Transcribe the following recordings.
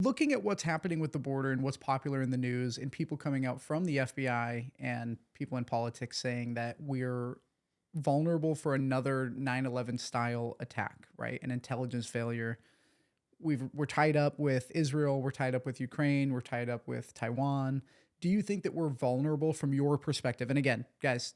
Looking at what's happening with the border and what's popular in the news and people coming out from the FBI and people in politics saying that we're vulnerable for another 9/11 style attack, right? An intelligence failure. We're tied up with Israel, we're tied up with Ukraine, we're tied up with Taiwan. Do you think that we're vulnerable from your perspective? And again, guys,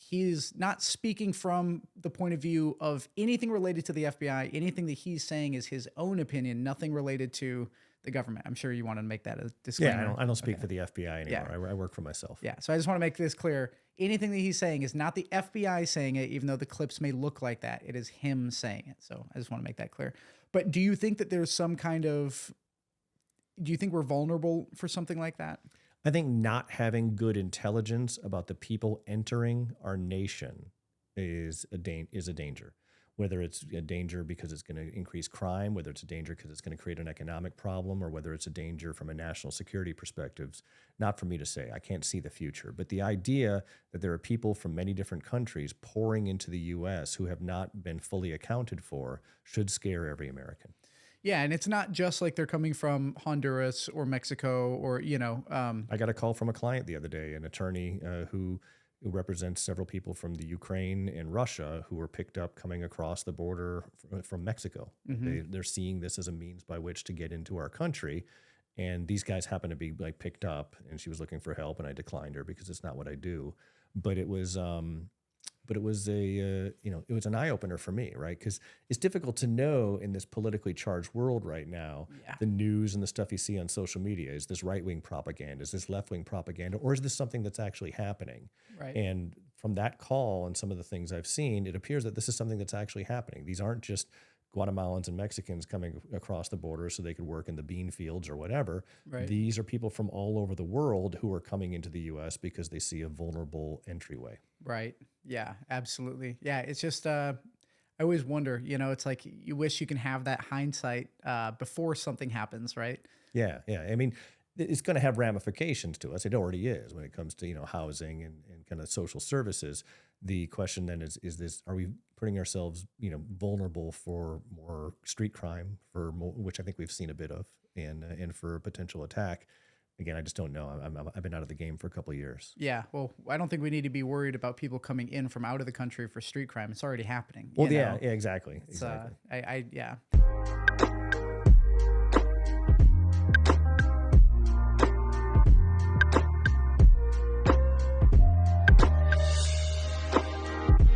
he's not speaking from the point of view of anything related to the FBI. Anything that he's saying is his own opinion, nothing related to the government. I'm sure you want to make that a disclaimer. Yeah, I don't speak for the FBI anymore. I work for myself. Yeah, so I just want to make this clear. Anything that he's saying is not the FBI saying it, even though the clips may look like that. It is him saying it. So I just want to make that clear. But do you think that there's some kind of, do you think we're vulnerable for something like that? I think not having good intelligence about the people entering our nation is a danger. Whether it's a danger because it's going to increase crime, whether it's a danger because it's going to create an economic problem, or whether it's a danger from a national security perspective, not for me to say. I can't see the future. But the idea that there are people from many different countries pouring into the U.S. who have not been fully accounted for should scare every American. Yeah, and it's not just like they're coming from Honduras or Mexico or, I got a call from a client the other day, an attorney who represents several people from the Ukraine and Russia who were picked up coming across the border from Mexico. Mm-hmm. They're seeing this as a means by which to get into our country. And these guys happen to be like picked up, and she was looking for help, and I declined her because it's not what I do. But it was it was an eye opener for me, right? Because it's difficult to know in this politically charged world right now, the news and the stuff you see on social media. Is this right-wing propaganda? Is this left-wing propaganda? Or is this something that's actually happening? Right. And from that call and some of the things I've seen, it appears that this is something that's actually happening. These aren't just Guatemalans and Mexicans coming across the border so they could work in the bean fields or whatever. Right. These are people from all over the world who are coming into the U.S. because they see a vulnerable entryway. Right. Yeah, absolutely. Yeah, it's just, I always wonder, it's like you wish you can have that hindsight before something happens, right? Yeah, yeah. I mean, it's going to have ramifications to us. It already is when it comes to, housing and kind of social services. The question then is this, are we putting ourselves, vulnerable for more street crime, which I think we've seen a bit of, and for a potential attack? Again, I just don't know. I've been out of the game for a couple of years. Yeah, well, I don't think we need to be worried about people coming in from out of the country for street crime. It's already happening. Well, yeah, exactly. Yeah.